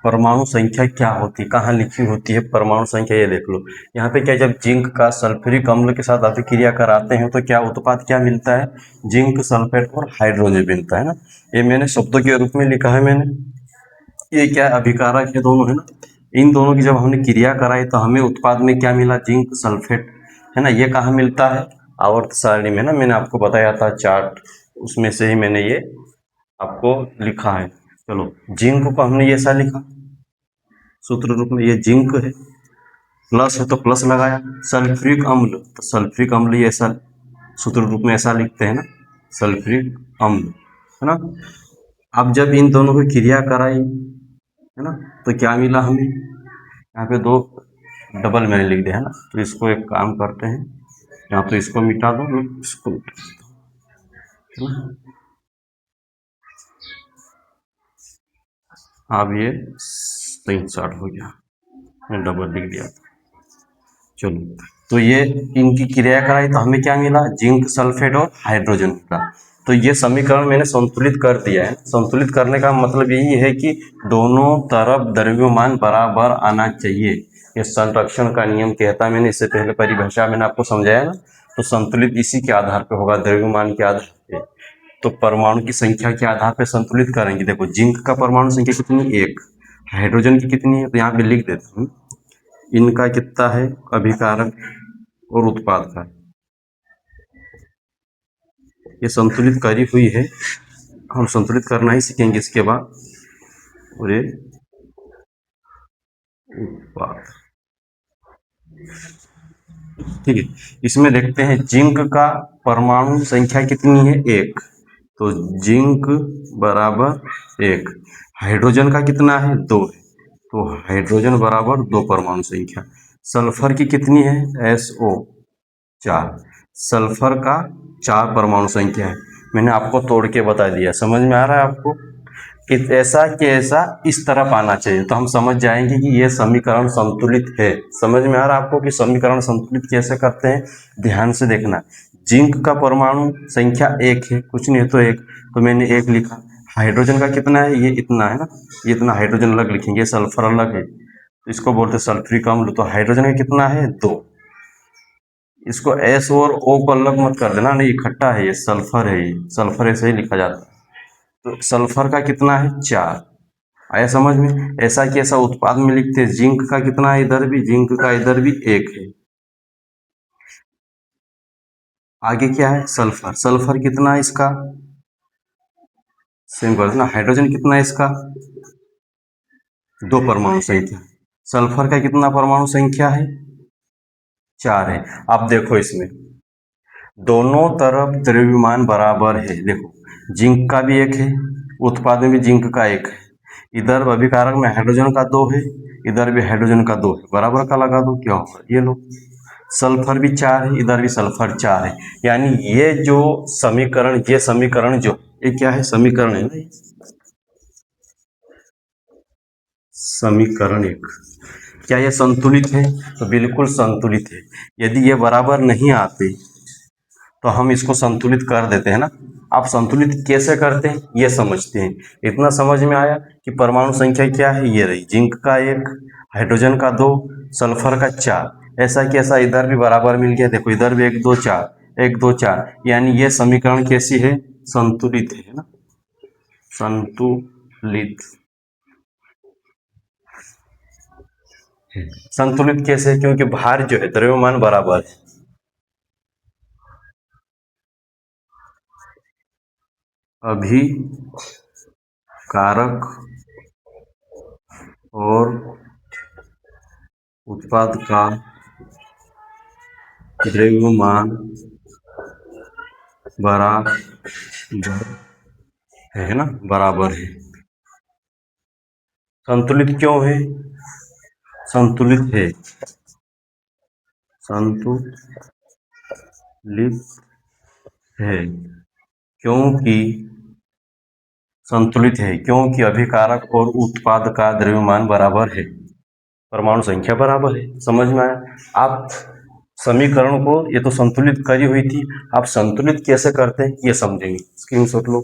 Speaker 1: परमाणु संख्या क्या होती है, कहाँ लिखी होती है परमाणु संख्या, ये देख लो। यहाँ पे क्या, जब जिंक का सल्फ्यूरिक अम्ल के साथ अभिक्रिया कराते हैं तो क्या उत्पाद क्या मिलता है? जिंक सल्फेट और हाइड्रोजन मिलता है ना। ये मैंने शब्दों के रूप में लिखा है मैंने। ये क्या है? अभिकारक है दोनों, है ना। इन दोनों की जब हमने क्रिया कराई तो हमें उत्पाद में क्या मिला? जिंक सल्फेट, है ना। ये कहाँ मिलता है? आवर्त सारणी में ना, मैंने आपको बताया था चार्ट, उसमें से ही मैंने ये आपको लिखा है। चलो, जिंक को हमने ऐसा लिखा सूत्र रूप में, ये जिंक है, प्लस है तो प्लस लगाया। सल्फ्यूरिक अम्ल, तो सल्फ्यूरिक अम्ल ये ऐसा सूत्र रूप में ऐसा लिखते हैं ना, सल्फ्यूरिक अम्ल, है ना। अब जब इन दोनों की क्रिया कराई, है ना, तो क्या मिला हमें? यहाँ पे दो डबल मैंने लिख दिया है ना, तो इसको एक काम करते हैं, यहाँ तो इसको मिटा दो, इसको मिटा दो, है ना। अब ये सही स्टार्ट हो गया, मैं डबल लिख दिया था। चलो, तो ये इनकी क्रिया कराई तो हमें क्या मिला? जिंक सल्फेट और हाइड्रोजन मिला। तो ये समीकरण मैंने संतुलित कर दिया है। संतुलित करने का मतलब यही है कि दोनों तरफ द्रव्यमान बराबर आना चाहिए। ये संरक्षण का नियम कहता है, मैंने इससे पहले परिभाषा मैंने आपको समझाया ना। तो संतुलित इसी के आधार पे होगा, द्रव्यमान के आधार पे। तो परमाणु की संख्या के आधार पे संतुलित करेंगे। देखो जिंक का परमाणु संख्या कितनी, 1। हाइड्रोजन की कितनी है, तो यहाँ पे लिख देता हूँ। इनका कितना है, अभिकारक और उत्पाद का। ये संतुलित करी हुई है, हम संतुलित करना ही सीखेंगे इसके बाद। और ये उत्पाद, ठीक है। इसमें देखते हैं जिंक का परमाणु संख्या कितनी है, 1। तो जिंक बराबर 1। हाइड्रोजन का कितना है, 2 है। तो हाइड्रोजन बराबर 2 परमाणु संख्या। सल्फर की कितनी है, SO 4। सल्फर का 4 परमाणु संख्या है। मैंने आपको तोड़ के बता दिया, समझ में आ रहा है आपको कि ऐसा कि ऐसा इस तरफ आना चाहिए। तो हम समझ जाएंगे कि यह समीकरण संतुलित है। समझ में आ रहा है आपको कि समीकरण संतुलित कैसे करते हैं। ध्यान से देखना, जिंक का परमाणु संख्या 1 है, कुछ नहीं है तो 1, तो मैंने 1 लिखा। हाइड्रोजन का कितना है, ये इतना है ना, ये इतना हाइड्रोजन अलग लिखेंगे, सल्फर अलग है, तो इसको बोलते हैं सल्फ्यूरिक अम्ल। तो हाइड्रोजन का कितना है, 2। इसको S और O को अलग मत कर देना, नहीं इकट्ठा है, ये सल्फर है, ये सल्फर ऐसे ही लिखा जाता है। तो सल्फर का कितना है, 4। आया समझ में। ऐसा कि ऐसा उत्पाद में लिखते हैं, जिंक का कितना है, इधर भी जिंक का इधर भी 1 है। आगे क्या है, सल्फर। सल्फर कितना है इसका, सेम कर देना। हाइड्रोजन कितना है इसका, 2 परमाणु संख्या। सल्फर का कितना परमाणु संख्या है, 4 है। अब देखो इसमें दोनों तरफ द्रव्यमान बराबर है। देखो जिंक का भी 1 है, उत्पाद में भी जिंक का 1 है। इधर अभिकारक में हाइड्रोजन का 2 है, इधर भी हाइड्रोजन का 2 है, बराबर का लगा दो, क्या होगा, ये लो। सल्फर भी 4 है, इधर भी सल्फर 4 है। यानी ये जो समीकरण, ये समीकरण जो, ये क्या है, समीकरण है ना, समीकरण 1। क्या ये संतुलित है, तो बिल्कुल संतुलित है। यदि ये बराबर नहीं आते तो हम इसको संतुलित कर देते हैं ना। आप संतुलित कैसे करते हैं ये समझते हैं। इतना समझ में आया कि परमाणु संख्या क्या है, ये रही, जिंक का 1, हाइड्रोजन का 2, सल्फर का 4। ऐसा कि ऐसा इधर भी बराबर मिल गया। देखो इधर भी 1 2 4, 1 2 4, यानी ये समीकरण कैसी है, संतुलित है ना, संतुलित। संतुलित कैसे है, क्योंकि भार जो है, द्रव्यमान बराबर है। अभी कारक और उत्पाद का द्रव्यमान बराबर है ना, बराबर है। संतुलित क्यों है, संतुलित है, संतुलित है क्योंकि, संतुलित है क्योंकि अभिकारक और उत्पाद का द्रव्यमान बराबर है, परमाणु संख्या बराबर है। समझ में आया। आप समीकरण को, ये तो संतुलित करी हुई थी, आप संतुलित कैसे करते हैं ये समझेंगे। स्क्रीनशॉट लो।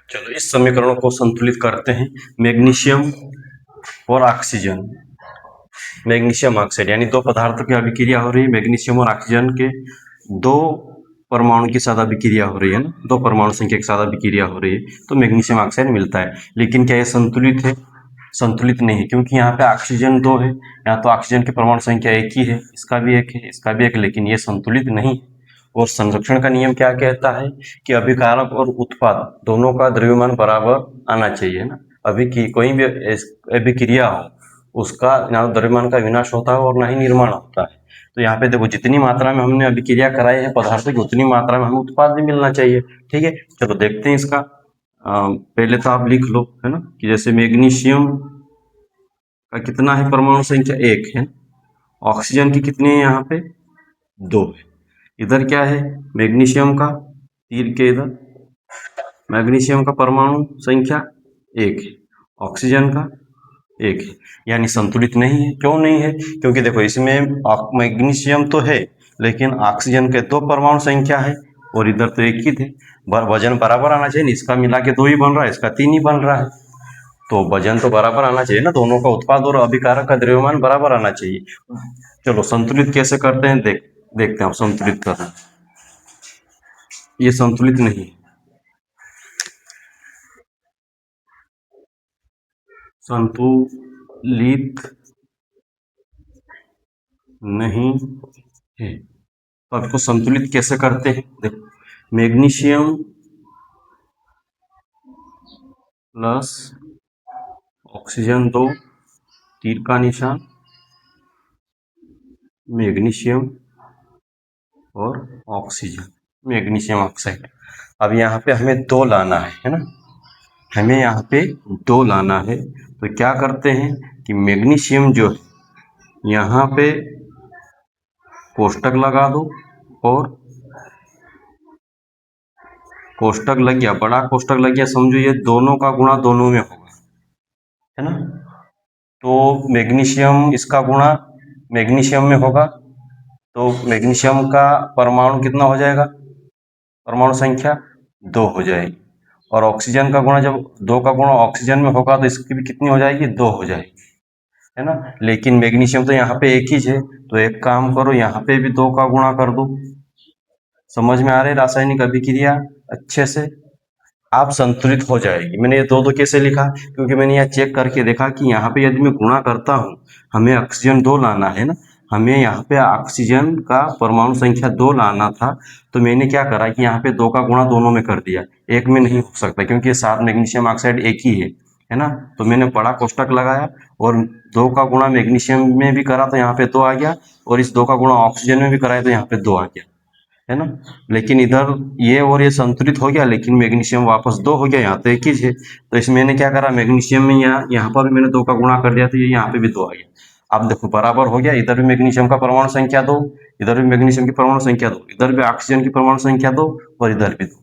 Speaker 1: चलो इस समीकरण को संतुलित करते हैं। मैग्नीशियम और ऑक्सीजन, मैग्नीशियम ऑक्साइड, यानी 2 पदार्थों की अभिक्रिया हो रही है। मैग्नीशियम और ऑक्सीजन के 2 परमाणु के साथ अभिक्रिया हो रही है ना, 2 परमाणु संख्या के साथ अभिक्रिया हो रही है, तो मैग्नीशियम ऑक्साइड मिलता है। लेकिन क्या ये संतुलित है, संतुलित नहीं है, क्योंकि यहाँ पे ऑक्सीजन 2 है। यहाँ तो ऑक्सीजन की परमाणु संख्या 1 ही है, इसका भी 1 है, इसका भी 1, लेकिन ये संतुलित नहीं। और संरक्षण का नियम क्या कहता है कि अभिकारक और उत्पाद दोनों का द्रव्यमान बराबर आना चाहिए ना। अभी की कोई भी अभिक्रिया हो, उसका ना द्रव्यमान का विनाश होता है और ना ही निर्माण होता है। तो यहाँ पे देखो जितनी मात्रा में हमने अभिक्रिया कराई है पदार्थों की, उतनी मात्रा में हमें उत्पाद भी मिलना चाहिए। ठीक है, चलो देखते हैं इसका। पहले तो आप लिख लो, है ना, कि जैसे मैग्नीशियम का कितना है परमाणु संख्या, 1 है। ऑक्सीजन की कितनी है यहाँ पे, 2 है। इधर क्या है, मैग्नीशियम का, तीर के इधर, मैग्नीशियम का परमाणु संख्या 1 है। ऑक्सीजन का एक है, यानी संतुलित नहीं है। क्यों नहीं है? क्योंकि देखो इसमें मैग्नीशियम तो है, लेकिन ऑक्सीजन के 2 परमाणु संख्या है और इधर तो एक ही थे। वजन बराबर आना चाहिए, इसका मिला के 2 ही बन रहा है, इसका 3 ही बन रहा है, तो वजन तो बराबर आना चाहिए ना, दोनों का उत्पाद और अभिकारक का द्रव्यमान बराबर आना चाहिए। चलो संतुलित कैसे करते हैं देखते हैं। आप संतुलित करना, ये संतुलित नहीं है, संतुलित नहीं है। तो आपको संतुलित कैसे करते हैं? देखो, मैग्नीशियम प्लस ऑक्सीजन 2, तीर का निशान, मैग्नीशियम और ऑक्सीजन, मैग्नीशियम ऑक्साइड। अब यहाँ पे हमें 2 लाना है ना, हमें यहाँ पे 2 लाना है। तो क्या करते हैं कि मैग्नीशियम जो है यहाँ पे कोष्टक लगा दो, और कोष्टक लग गया, बड़ा कोष्टक लग गया, समझो ये दोनों का गुणा दोनों में होगा, है ना। तो मैग्नीशियम इसका गुणा मैग्नीशियम में होगा, तो मैग्नीशियम का परमाणु कितना हो जाएगा? परमाणु संख्या 2 हो जाएगी। और ऑक्सीजन का गुणा, जब 2 का गुणा ऑक्सीजन में होगा तो इसकी भी कितनी हो जाएगी? 2 हो जाएगी, है ना। लेकिन मैग्नीशियम तो यहाँ पे एक ही है, तो एक काम करो, यहाँ पे भी 2 का गुणा कर दो। समझ में आ रही रासायनिक अभिक्रिया अच्छे से? आप संतुलित हो जाएगी। मैंने ये 2 कैसे लिखा? क्योंकि मैंने यहाँ चेक करके देखा कि यहाँ पे यदि मैं गुणा करता हूँ, हमें ऑक्सीजन 2 लाना है ना, हमें यहाँ पे ऑक्सीजन का परमाणु संख्या 2 लाना था, तो मैंने क्या करा कि यहाँ पे 2 का गुणा दोनों में कर दिया, एक में नहीं हो सकता क्योंकि 7 मैग्नीशियम ऑक्साइड एक ही है ना। तो मैंने बड़ा कोष्टक लगाया और 2 का गुणा मैग्नीशियम में भी करा तो यहाँ पे 2 आ गया, और इस 2 का गुणा ऑक्सीजन में भी कराया तो यहाँ पे 2 आ गया, है ना। लेकिन इधर ये और ये संतुलित हो गया, लेकिन मैग्नीशियम वापस 2 हो गया, यहाँ तो एक ही है। तो इसमें मैंने क्या करा, मैग्नीशियम में यहाँ पर भी मैंने 2 का गुणा कर दिया, तो ये यहाँ पे भी 2 आ गया। अब देखो बराबर हो गया, इधर भी मैग्नीशियम का परमाणु संख्या 2, इधर भी मैग्नीशियम की परमाणु संख्या 2, इधर भी ऑक्सीजन की परमाणु संख्या 2, और इधर भी 2।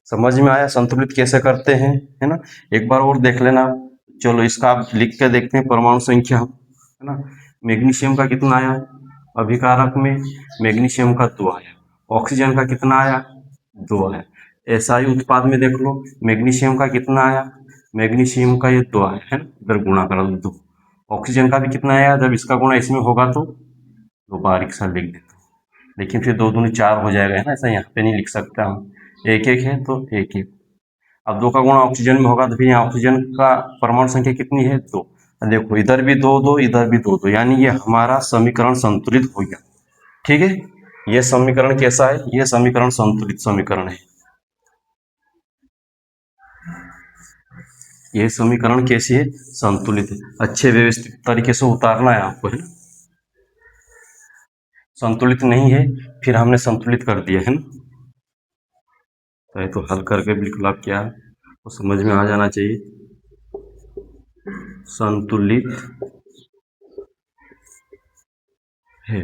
Speaker 1: समझ में आया संतुलित कैसे करते हैं, है ना। एक बार और देख लेना। चलो इसका आप लिख के देखते हैं परमाणु संख्या, है ना। मैग्नीशियम का कितना आया अभिकारक में? मैग्नीशियम का 2 आया। ऑक्सीजन का कितना आया? 2 आया। एसआई उत्पाद में देख लो, मैग्नीशियम का कितना आया? मैग्नीशियम का ये 2 आया, है ना, इधर गुणा करा 2। ऑक्सीजन का भी कितना आया? जब इसका गुणा इसमें होगा तो 2 बारीक सा लिख देता हूँ, लेकिन फिर 2 दूनी 4 हो जाएगा, है ना, ऐसा यहाँ पे नहीं लिख सकता हम, एक एक है तो एक एक। अब 2 का गुणा ऑक्सीजन में होगा तो फिर यहाँ ऑक्सीजन का परमाणु संख्या कितनी है? 2। देखो इधर भी 2 2, इधर भी 2 2, यानी ये हमारा समीकरण संतुलित हो गया। ठीक है, ये समीकरण कैसा है? ये समीकरण संतुलित समीकरण है। ये समीकरण कैसी है? संतुलित है। अच्छे व्यवस्थित तरीके से उतारना है आपको, है ना। संतुलित नहीं है, फिर हमने संतुलित कर दिया, है ना। तो हल करके बिल्कुल आप क्या वो समझ में आ जाना चाहिए। संतुलित है,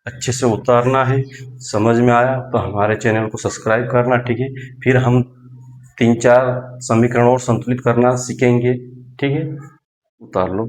Speaker 1: अच्छे से उतारना है। समझ में आया तो हमारे चैनल को सब्सक्राइब करना, ठीक है। फिर हम 3-4 समीकरण और संतुलित करना सीखेंगे, ठीक है। उतार लो।